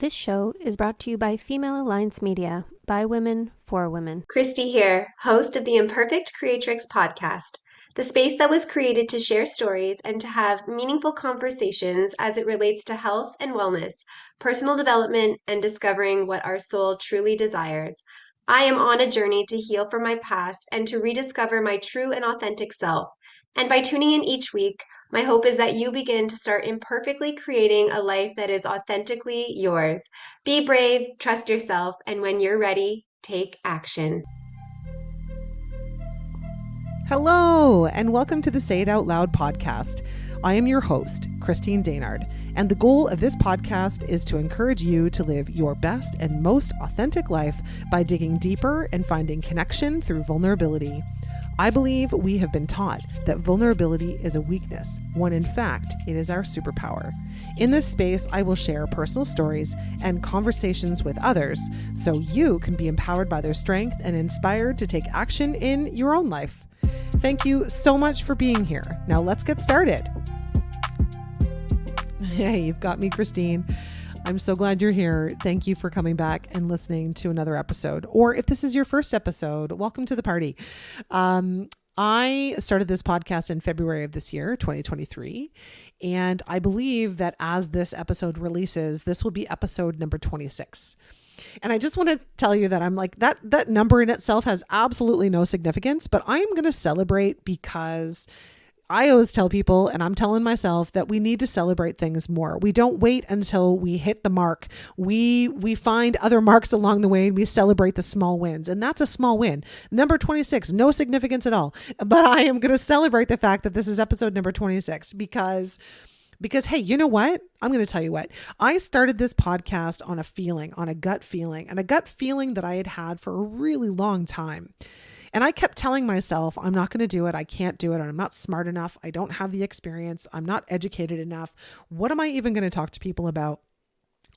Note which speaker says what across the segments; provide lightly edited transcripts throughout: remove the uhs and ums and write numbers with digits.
Speaker 1: This show is brought to you by Female Alliance Media, by women, for women.
Speaker 2: Christy here, host of the Imperfect Creatrix podcast, the space that was created to share stories and to have meaningful conversations as it relates to health and wellness, personal development, and discovering what our soul truly desires. I am on a journey to heal from my past and to rediscover my true and authentic self. And by tuning in each week, my hope is that you begin to start imperfectly creating a life that is authentically yours. Be brave, trust yourself, and when you're ready, take action.
Speaker 3: Hello, and welcome to the Say It Out Loud podcast. I am your host, Christine Daynard, and the goal of this podcast is to encourage you to live your best and most authentic life by digging deeper and finding connection through vulnerability. I believe we have been taught that vulnerability is a weakness, when in fact it is our superpower. In this space, I will share personal stories and conversations with others so you can be empowered by their strength and inspired to take action in your own life. Thank you so much for being here. Now let's get started. Hey, you've got me, Christine. I'm so glad you're here. Thank you for coming back and listening to another episode. Or if this is your first episode, welcome to the party. I started this podcast in February of this year, 2023. And I believe that as this episode releases, this will be episode number 26. And I just want to tell you that I'm like, that number in itself has absolutely no significance, but I am going to celebrate because I always tell people, and I'm telling myself, that we need to celebrate things more. We don't wait until we hit the mark. We find other marks along the way and we celebrate the small wins. And that's a small win. Number 26, no significance at all. But I am going to celebrate the fact that this is episode number 26 because hey, you know what? I'm going to tell you what. I started this podcast on a feeling, on a gut feeling, and a gut feeling that I had had for a really long time. And I kept telling myself, I'm not going to do it. I can't do it. I'm not smart enough. I don't have the experience. I'm not educated enough. What am I even going to talk to people about?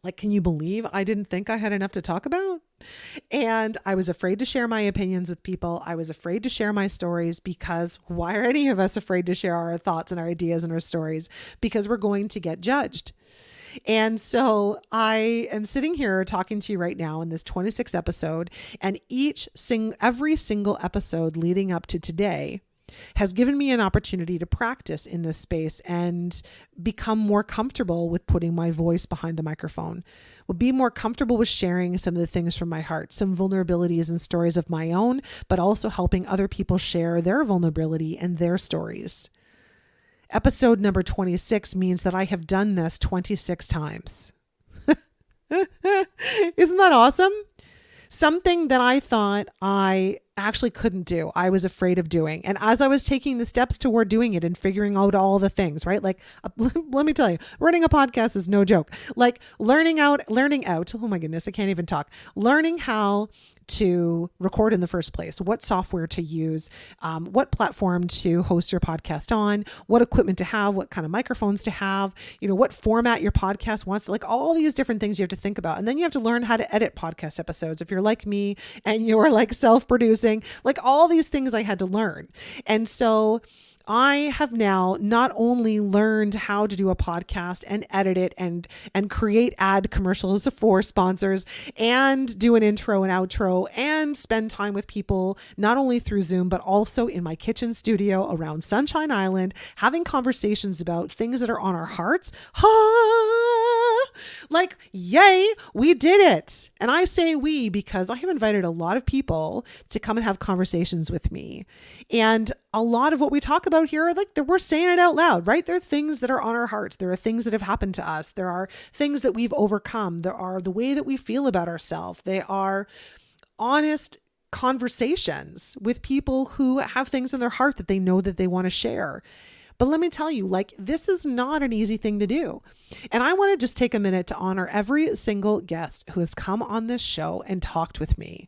Speaker 3: Like, can you believe I didn't think I had enough to talk about? And I was afraid to share my opinions with people. I was afraid to share my stories because why are any of us afraid to share our thoughts and our ideas and our stories? Because we're going to get judged. And so I am sitting here talking to you right now in this 26th episode, and every single episode leading up to today has given me an opportunity to practice in this space and become more comfortable with putting my voice behind the microphone. Will be more comfortable with sharing some of the things from my heart, some vulnerabilities and stories of my own, but also helping other people share their vulnerability and their stories. Episode number 26 means that I have done this 26 times. Isn't that awesome? Something that I thought I actually couldn't do. I was afraid of doing. And as I was taking the steps toward doing it and figuring out all the things, right? Like, let me tell you, running a podcast is no joke. Like learning out, oh my goodness, I can't even talk. Learning how to record in the first place, what software to use, what platform to host your podcast on, what equipment to have, what kind of microphones to have, what format your podcast wants, like all these different things you have to think about. And then you have to learn how to edit podcast episodes. If you're like me and you're like self-producing, like all these things I had to learn. And so I have now not only learned how to do a podcast and edit it and create ad commercials for sponsors and do an intro and outro and spend time with people, not only through Zoom, but also in my kitchen studio around Sunshine Island, having conversations about things that are on our hearts. Like, yay, we did it. And I say we because I have invited a lot of people to come and have conversations with me. And a lot of what we talk about here are like, we're saying it out loud, right? There are things that are on our hearts. There are things that have happened to us. There are things that we've overcome. There are the way that we feel about ourselves. They are honest conversations with people who have things in their heart that they know that they want to share. But let me tell you, like, this is not an easy thing to do. And I want to just take a minute to honor every single guest who has come on this show and talked with me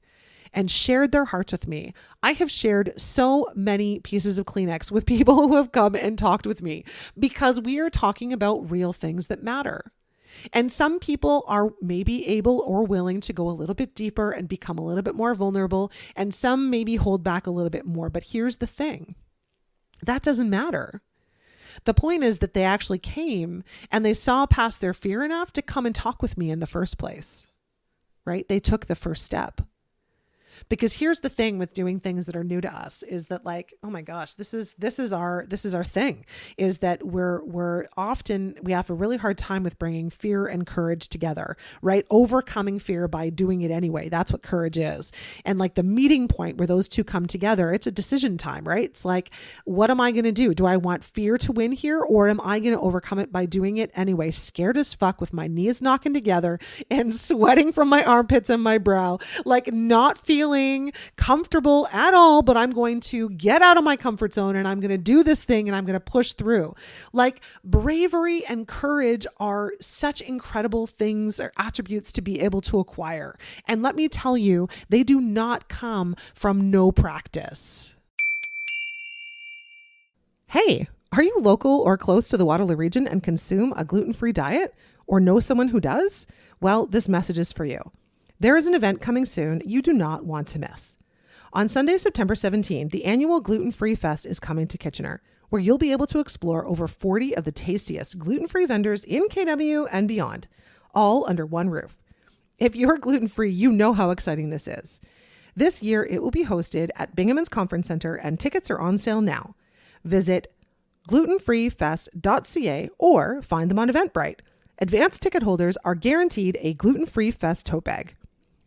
Speaker 3: and shared their hearts with me. I have shared so many pieces of Kleenex with people who have come and talked with me because we are talking about real things that matter. And some people are maybe able or willing to go a little bit deeper and become a little bit more vulnerable, and some maybe hold back a little bit more. But here's the thing. That doesn't matter. The point is that they actually came and they saw past their fear enough to come and talk with me in the first place, right? They took the first step. Because here's the thing with doing things that are new to us is that, like, oh my gosh, this is our thing, is that we're often, we have a really hard time with bringing fear and courage together, right? Overcoming fear by doing it anyway. That's what courage is. And like the meeting point where those two come together, it's a decision time, right? It's like, what am I going to do? Do I want fear to win here, or am I going to overcome it by doing it anyway? Scared as fuck with my knees knocking together and sweating from my armpits and my brow, like not feeling comfortable at all, but I'm going to get out of my comfort zone and I'm going to do this thing and I'm going to push through. Like bravery and courage are such incredible things or attributes to be able to acquire. And let me tell you, they do not come from no practice. Hey, are you local or close to the Waterloo region and consume a gluten-free diet or know someone who does? Well, this message is for you. There is an event coming soon you do not want to miss. On Sunday, September 17, the annual Gluten-Free Fest is coming to Kitchener, where you'll be able to explore over 40 of the tastiest gluten-free vendors in KW and beyond, all under one roof. If you're gluten-free, you know how exciting this is. This year, it will be hosted at Binghamton's Conference Center, and tickets are on sale now. Visit glutenfreefest.ca or find them on Eventbrite. Advanced ticket holders are guaranteed a gluten-free fest tote bag.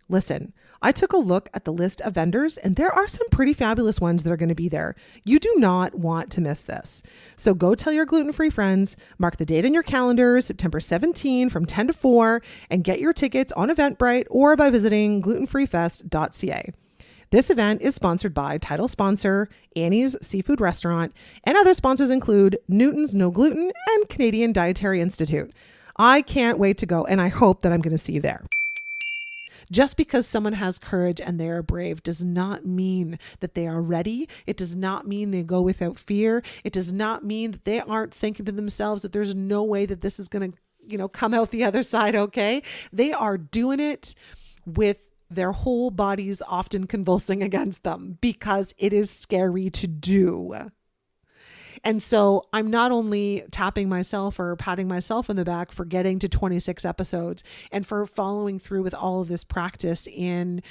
Speaker 3: Listen, I took a look at the list of vendors and there are some pretty fabulous ones that are going to be there. You do not want to miss this. So go tell your gluten-free friends, mark the date on your calendar, September 17 from 10 to 4, and get your tickets on Eventbrite or by visiting glutenfreefest.ca. This event is sponsored by title sponsor Annie's Seafood Restaurant, and other sponsors include Newton's No Gluten and Canadian Dietary Institute. I can't wait to go, and I hope that I'm going to see you there. Just because someone has courage and they are brave does not mean that they are ready. It does not mean they go without fear. It does not mean that they aren't thinking to themselves that there's no way that this is going to, come out the other side okay. They are doing it with their whole bodies often convulsing against them because it is scary to do. And so I'm not only tapping myself or patting myself on the back for getting to 26 episodes and for following through with all of this practice in,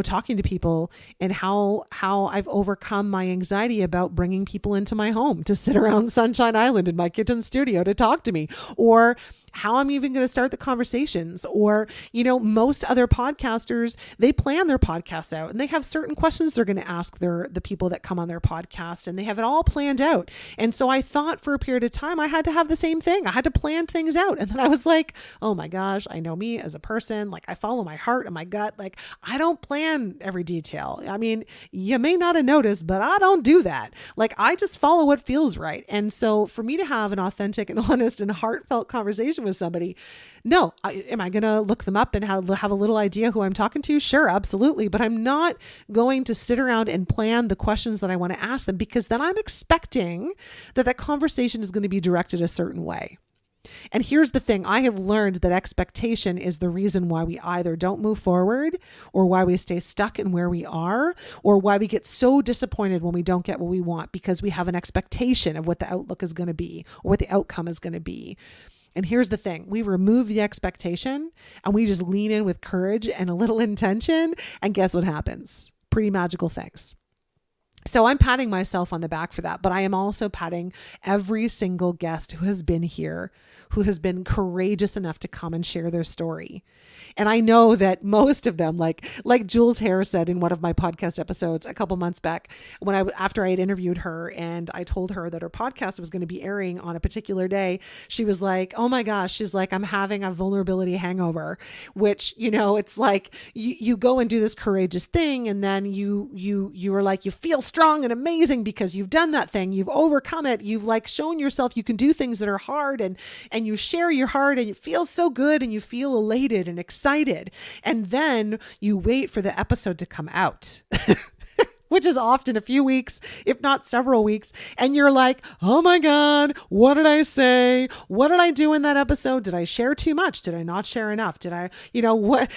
Speaker 3: talking to people and how I've overcome my anxiety about bringing people into my home to sit around Sunshine Island in my kitchen studio to talk to me, or how I'm even going to start the conversations. Or, most other podcasters, they plan their podcasts out and they have certain questions they're going to ask the people that come on their podcast, and they have it all planned out. And so I thought for a period of time, I had to have the same thing. I had to plan things out. And then I was like, oh my gosh, I know me as a person. Like, I follow my heart and my gut. Like, I don't plan every detail. I mean, you may not have noticed, but I don't do that. Like, I just follow what feels right. And so for me to have an authentic and honest and heartfelt conversation with somebody, no, am I going to look them up and have a little idea who I'm talking to? Sure, absolutely. But I'm not going to sit around and plan the questions that I want to ask them, because then I'm expecting that conversation is going to be directed a certain way. And here's the thing. I have learned that expectation is the reason why we either don't move forward, or why we stay stuck in where we are, or why we get so disappointed when we don't get what we want, because we have an expectation of what the outlook is going to be or what the outcome is going to be. And here's the thing. We remove the expectation and we just lean in with courage and a little intention. And guess what happens? Pretty magical things. So I'm patting myself on the back for that, but I am also patting every single guest who has been here, who has been courageous enough to come and share their story. And I know that most of them, like Jules Hare said in one of my podcast episodes a couple months back, after I had interviewed her and I told her that her podcast was going to be airing on a particular day, she was like, oh my gosh, she's like, I'm having a vulnerability hangover, which, it's like you go and do this courageous thing, and then you are like, you feel strong and amazing because you've done that thing, you've overcome it, you've like shown yourself you can do things that are hard, and you share your heart and it feels so good and you feel elated and excited. And then you wait for the episode to come out, which is often a few weeks, if not several weeks. And you're like, oh my God, what did I say? What did I do in that episode? Did I share too much? Did I not share enough? Did I,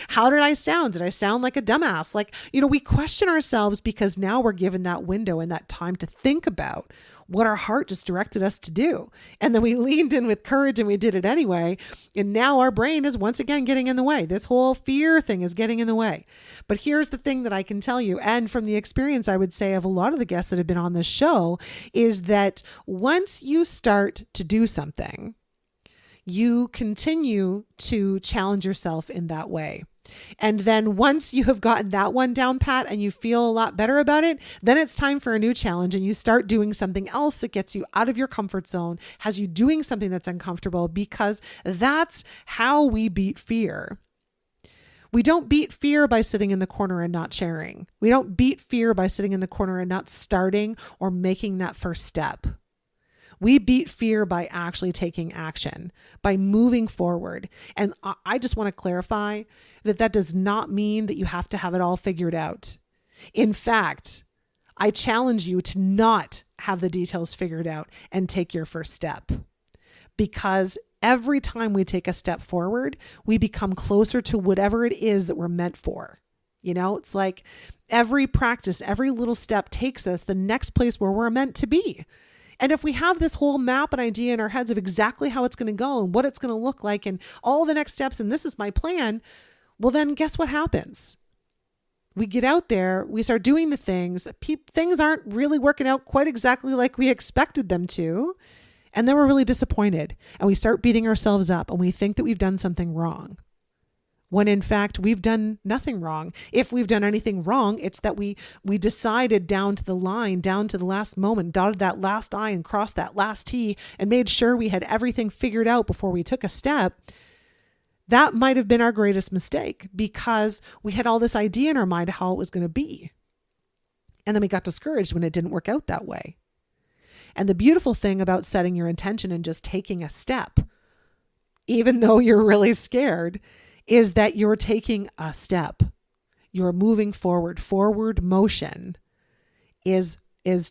Speaker 3: how did I sound? Did I sound like a dumbass? Like, we question ourselves because now we're given that window and that time to think about what our heart just directed us to do. And then we leaned in with courage and we did it anyway. And now our brain is once again getting in the way. This whole fear thing is getting in the way. But here's the thing that I can tell you, and from the experience I would say of a lot of the guests that have been on this show, is that once you start to do something, you continue to challenge yourself in that way. And then once you have gotten that one down pat and you feel a lot better about it, then it's time for a new challenge and you start doing something else that gets you out of your comfort zone, has you doing something that's uncomfortable, because that's how we beat fear. We don't beat fear by sitting in the corner and not sharing. We don't beat fear by sitting in the corner and not starting or making that first step. We beat fear by actually taking action, by moving forward. And I just want to clarify that does not mean that you have to have it all figured out. In fact, I challenge you to not have the details figured out and take your first step. Because every time we take a step forward, we become closer to whatever it is that we're meant for. You know, it's like every practice, every little step takes us the next place where we're meant to be. And if we have this whole map and idea in our heads of exactly how it's going to go and what it's going to look like and all the next steps, and this is my plan, well, then guess what happens? We get out there, we start doing the things, things aren't really working out quite exactly like we expected them to. And then we're really disappointed and we start beating ourselves up and we think that we've done something wrong. When in fact, we've done nothing wrong. If we've done anything wrong, it's that we decided down to the line, down to the last moment, dotted that last I and crossed that last T and made sure we had everything figured out before we took a step. That might have been our greatest mistake because we had all this idea in our mind how it was going to be. And then we got discouraged when it didn't work out that way. And the beautiful thing about setting your intention and just taking a step, even though you're really scared, is that you're taking a step. You're moving forward. Forward motion is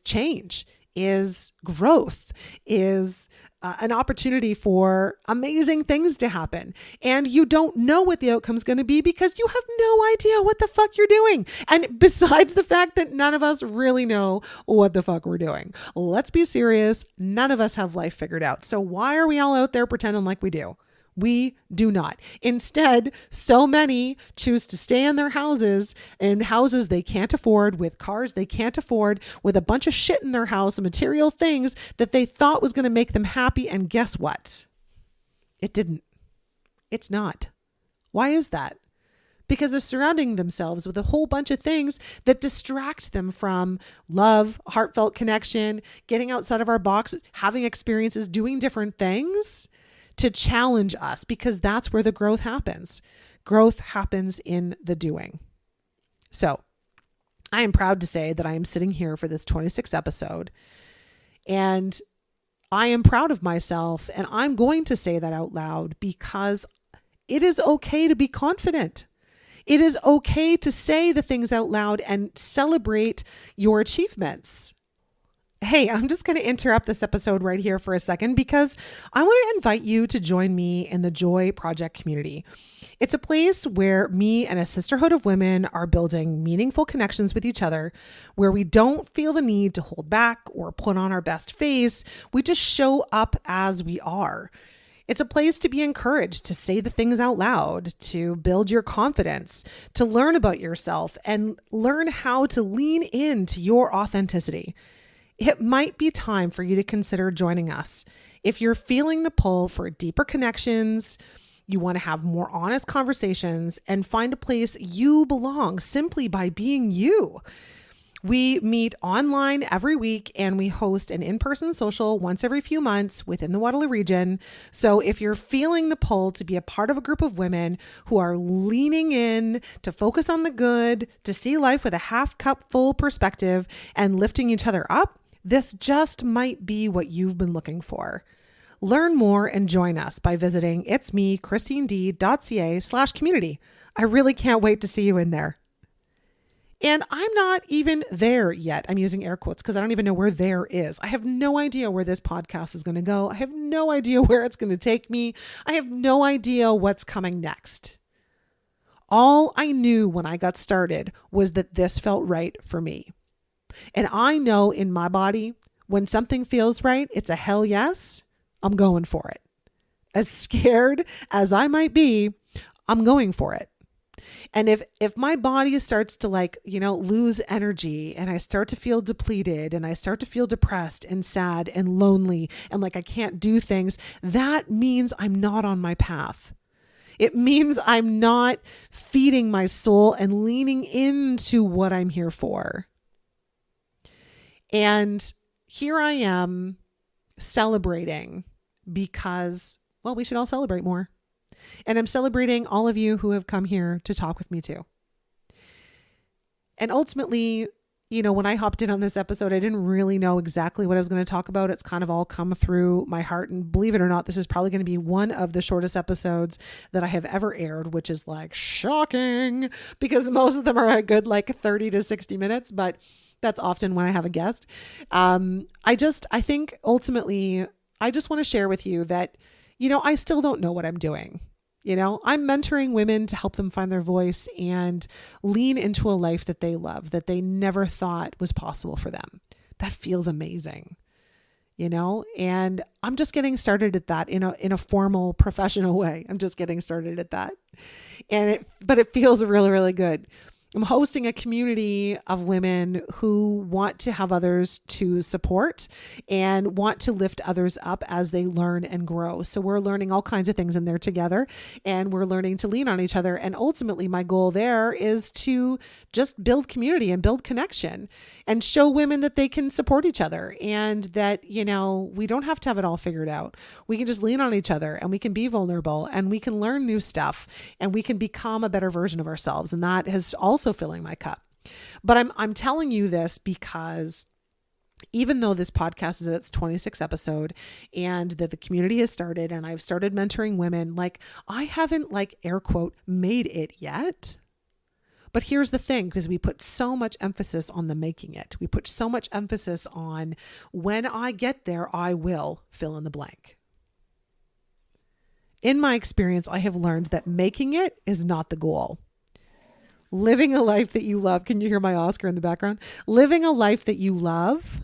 Speaker 3: change, is growth, is an opportunity for amazing things to happen. And you don't know what the outcome is going to be because you have no idea what the fuck you're doing. And besides the fact that none of us really know what the fuck we're doing. Let's be serious. None of us have life figured out. So why are we all out there pretending like we do? We do not. Instead, so many choose to stay in their houses, in houses they can't afford, with cars they can't afford, with a bunch of shit in their house, material things that they thought was going to make them happy. And guess what? It didn't. It's not. Why is that? Because they're surrounding themselves with a whole bunch of things that distract them from love, heartfelt connection, getting outside of our box, having experiences, doing different things to challenge us, because that's where the growth happens. Growth happens in the doing. So I am proud to say that I am sitting here for this 26th episode, and I am proud of myself, and I'm going to say that out loud because it is okay to be confident. It is okay to say the things out loud and celebrate your achievements. Hey, I'm just going to interrupt this episode right here for a second because I want to invite you to join me in the Joy Project community. It's a place where me and a sisterhood of women are building meaningful connections with each other, where we don't feel the need to hold back or put on our best face. We just show up as we are. It's a place to be encouraged to say the things out loud, to build your confidence, to learn about yourself, and learn how to lean into your authenticity. It might be time for you to consider joining us. If you're feeling the pull for deeper connections, you want to have more honest conversations, and find a place you belong simply by being you. We meet online every week and we host an in-person social once every few months within the Waterloo region. So if you're feeling the pull to be a part of a group of women who are leaning in to focus on the good, to see life with a half cup full perspective and lifting each other up, this just might be what you've been looking for. Learn more and join us by visiting itsmechristined.ca/community. I really can't wait to see you in there. And I'm not even there yet. I'm using air quotes because I don't even know where there is. I have no idea where this podcast is going to go. I have no idea where it's going to take me. I have no idea what's coming next. All I knew when I got started was that this felt right for me. And I know in my body When something feels right, it's a hell yes. I'm going for it. As scared as I might be, I'm going for it. And if my body starts to lose energy and I start to feel depleted and I start to feel depressed and sad and lonely and like I can't do things, that means I'm not on my path. It means I'm not feeding my soul and leaning into what I'm here for. And here I am celebrating because, well, we should all celebrate more. And I'm celebrating all of you who have come here to talk with me too. And ultimately, when I hopped in on this episode, I didn't really know exactly what I was going to talk about. It's kind of all come through my heart. And believe it or not, this is probably going to be one of the shortest episodes that I have ever aired, which is like shocking because most of them are a good 30 to 60 minutes, but that's often when I have a guest. I think ultimately, I just want to share with you that, I still don't know what I'm doing. I'm mentoring women to help them find their voice and lean into a life that they love, that they never thought was possible for them. That feels amazing, and I'm just getting started at that in a formal professional way. I'm just getting started at that. But it feels really, really good. I'm hosting a community of women who want to have others to support and want to lift others up as they learn and grow. So we're learning all kinds of things in there together, and we're learning to lean on each other. And ultimately, my goal there is to just build community and build connection and show women that they can support each other and that, we don't have to have it all figured out. We can just lean on each other and we can be vulnerable and we can learn new stuff and we can become a better version of ourselves. And that has also filling my cup. But I'm telling you this because even though this podcast is at its 26th episode and that the community has started and I've started mentoring women, I haven't air quote made it yet. But here's the thing, because we put so much emphasis on the making it. We put so much emphasis on when I get there, I will fill in the blank. In my experience, I have learned that making it is not the goal. Living a life that you love. Can you hear my Oscar in the background? Living a life that you love,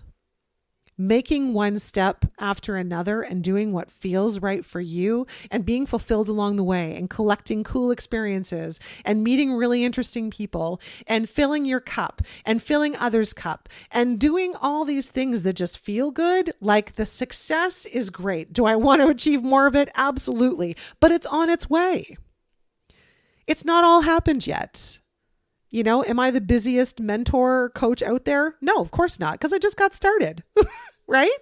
Speaker 3: making one step after another and doing what feels right for you and being fulfilled along the way and collecting cool experiences and meeting really interesting people and filling your cup and filling others' cup and doing all these things that just feel good. The success is great. Do I want to achieve more of it? Absolutely. But it's on its way. It's not all happened yet. Am I the busiest mentor coach out there? No, of course not, because I just got started, right?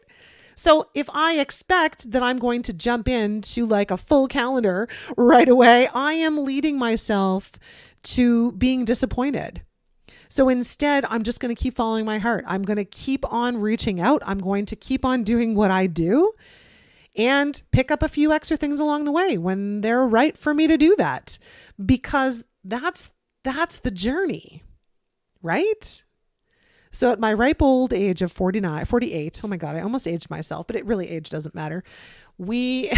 Speaker 3: So if I expect that I'm going to jump into a full calendar right away, I am leading myself to being disappointed. So instead, I'm just going to keep following my heart. I'm going to keep on reaching out. I'm going to keep on doing what I do and pick up a few extra things along the way when they're right for me to do that, because that's the journey, right? So at my ripe old age of 48, oh my God, I almost aged myself, but age doesn't matter. We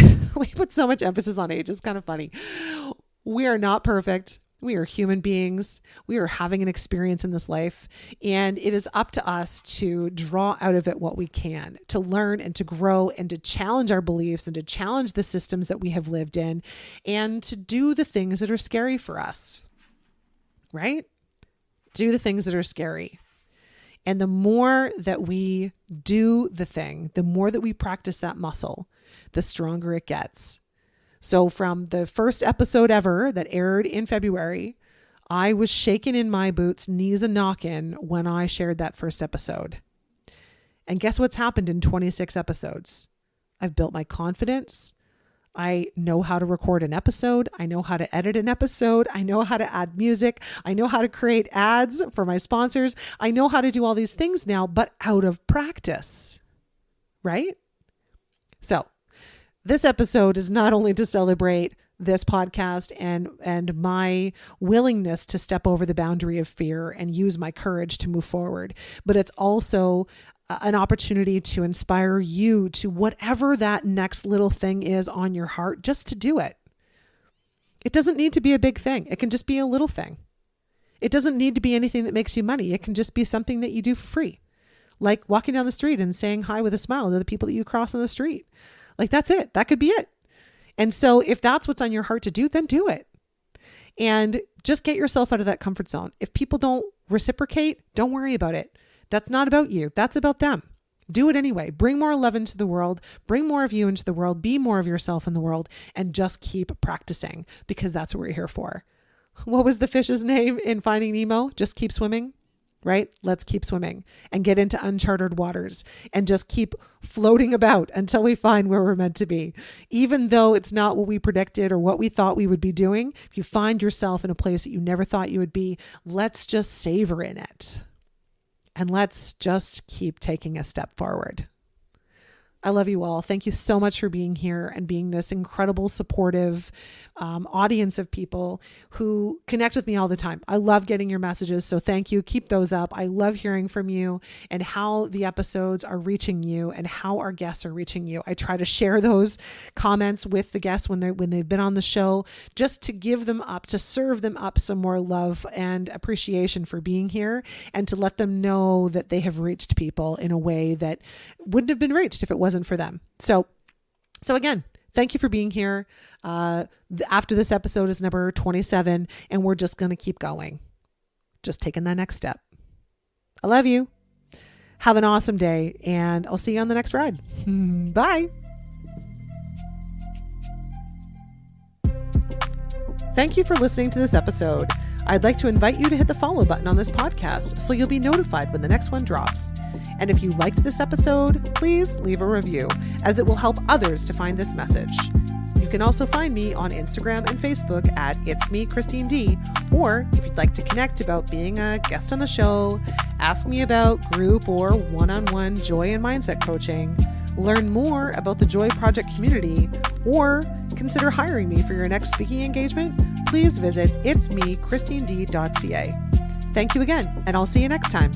Speaker 3: put so much emphasis on age. It's kind of funny. We are not perfect. We are human beings. We are having an experience in this life, and it is up to us to draw out of it what we can, to learn and to grow and to challenge our beliefs and to challenge the systems that we have lived in and to do the things that are scary for us. Right? Do the things that are scary. And the more that we do the thing, the more that we practice that muscle, the stronger it gets. So from the first episode ever that aired in February, I was shaking in my boots, knees a knockin' when I shared that first episode. And guess what's happened in 26 episodes? I've built my confidence. I know how to record an episode. I know how to edit an episode. I know how to add music. I know how to create ads for my sponsors. I know how to do all these things now, but out of practice, right? So this episode is not only to celebrate this podcast and my willingness to step over the boundary of fear and use my courage to move forward, but it's also an opportunity to inspire you to whatever that next little thing is on your heart, just to do it. It doesn't need to be a big thing. It can just be a little thing. It doesn't need to be anything that makes you money. It can just be something that you do for free. Like walking down the street and saying hi with a smile to the people that you cross on the street. Like that's it. That could be it. And so if that's what's on your heart to do, then do it. And just get yourself out of that comfort zone. If people don't reciprocate, don't worry about it. That's not about you. That's about them. Do it anyway. Bring more love into the world. Bring more of you into the world. Be more of yourself in the world and just keep practicing because that's what we're here for. What was the fish's name in Finding Nemo? Just keep swimming. Right? Let's keep swimming and get into uncharted waters and just keep floating about until we find where we're meant to be. Even though it's not what we predicted or what we thought we would be doing, if you find yourself in a place that you never thought you would be, let's just savor in it. And let's just keep taking a step forward. I love you all. Thank you so much for being here and being this incredible, supportive audience of people who connect with me all the time. I love getting your messages. So thank you. Keep those up. I love hearing from you and how the episodes are reaching you and how our guests are reaching you. I try to share those comments with the guests when they've been on the show, just to give them up, to serve them up some more love and appreciation for being here and to let them know that they have reached people in a way that wouldn't have been reached if it wasn't for them. So again, thank you for being here. After this episode is number 27, and we're just going to keep going. Just taking that next step. I love you. Have an awesome day, and I'll see you on the next ride. Bye. Thank you for listening to this episode. I'd like to invite you to hit the follow button on this podcast so you'll be notified when the next one drops. And if you liked this episode, please leave a review, as it will help others to find this message. You can also find me on Instagram and Facebook at It's Me, Christine D. Or if you'd like to connect about being a guest on the show, ask me about group or one-on-one joy and mindset coaching, learn more about the Joy Project community, or consider hiring me for your next speaking engagement, please visit itsmechristined.ca. Thank you again, and I'll see you next time.